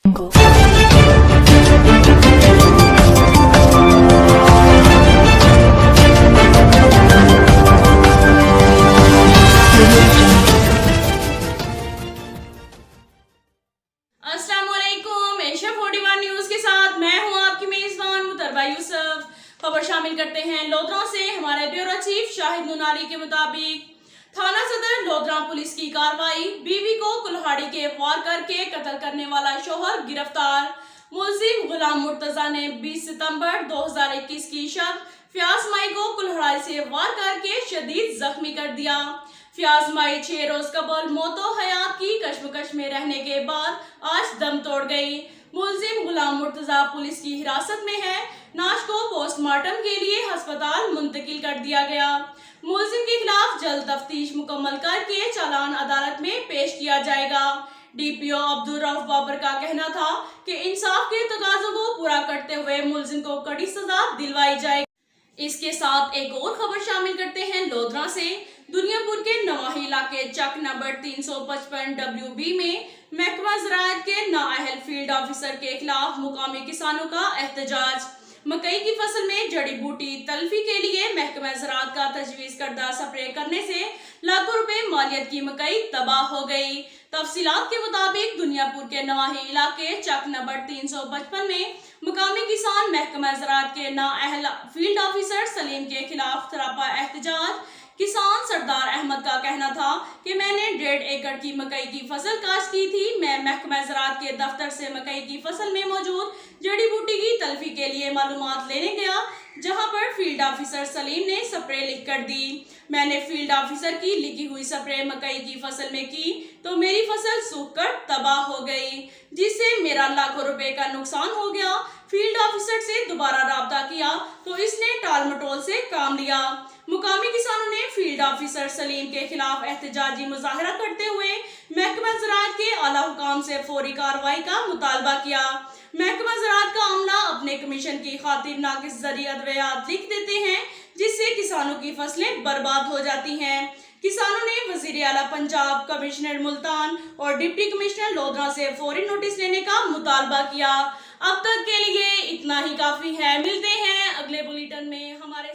अस्सलामुअलैकुम, Asia 41 news के साथ मैं हूं आपकी मेजबान मुतरबा यूसुफ। खबर शामिल करते हैं लोधरा से। हमारे ब्यूरो चीफ शाहिद नुनारी के मुताबिक थाना सदर लोधरा पुलिस की कार्रवाई। बीवी को कुल्हाड़ी के वार करके कत्ल करने वाला शोहर गिरफ्तार। मुलजिम गुलाम मुर्तजा ने 20 सितंबर 2021 की शब फयाज माई को कुल्हाड़ी से वार करके शदीद जख्मी कर दिया। फयाज माई 6 रोज कबल मौतो हयात की कश्मकश में रहने के बाद आज दम तोड़ गई। मुलजिम गुलाम मुर्तजा पुलिस की हिरासत में है। नाश को पोस्टमार्टम के लिए अस्पताल मुंतकिल कर दिया गया। मुलजिम के खिलाफ जल्द तफ्तीश मुकम्मल करके चालान अदालत में पेश किया जाएगा। डीपीओ अब्दुल रऊफ बाबर का कहना था कि इंसाफ के तकाजों को पूरा करते हुए मुलजिम को कड़ी सजा दिलवाई जाएगी। इसके साथ एक और खबर शामिल करते हैं लोधरा से। दुनियापुर के नवाही इलाके चक नंबर 355 WB में महकमा ज़राअत के नाअहल फील्ड ऑफिसर के खिलाफ मुकामी किसानों का एहतजाज। मकई की फसल में जड़ी बूटी तलफी के लिए महकमा ज़राअत का तजवीज़ करदा स्प्रे करने से लाखों रुपए मालियत की मकई तबाह हो गई। तफसीलात के मुताबिक दुनियापुर के नवाही इलाके चक नंबर 355 में मुकामी किसान महकमा ज़राअत के नाअहल फील्ड ऑफिसर सलीम के खिलाफ सरापा एहतजाज। किसान सरदार अहमद का कहना था कि मैंने 1.5 एकड़ की मकई की फसल काश्त की थी। मैं महकमा ज़राअत के दफ्तर से मकई की फसल में मौजूद जड़ी बूटी की तलफी के लिए मालूमात लेने गया, जहां पर फील्ड ऑफिसर सलीम ने स्प्रे लिख कर दी। मैंने फील्ड ऑफिसर की लिखी हुई स्प्रे मकई की फसल में की तो मेरी फसल सूख कर तबाह हो गई, जिससे मेरा लाखों रुपए का नुकसान हो गया। फील्ड ऑफिसर से दोबारा राब्ता किया तो इसने टाल मटोल से काम लिया। मुकामी किसानों ने फील्ड ऑफिसर सलीम के खिलाफ एहतजाजी मुजाहरा करते हुए महकमा ज़राअत के आला हुकाम से फौरी कार्रवाई का मुतालबा किया। महकमा ज़राअत का अमला अपने कमीशन की खातिर नाकिस ज़रिए अद्वियात लिख देते हैं, जिससे किसानों की फसलें बर्बाद हो जाती हैं। किसानों ने वजीर आला पंजाब, कमिश्नर मुल्तान और डिप्टी कमिश्नर लोधरा से फौरी नोटिस लेने का मुतालबा किया। अब तक के लिए इतना ही काफी है। मिलते हैं अगले बुलेटिन में। हमारे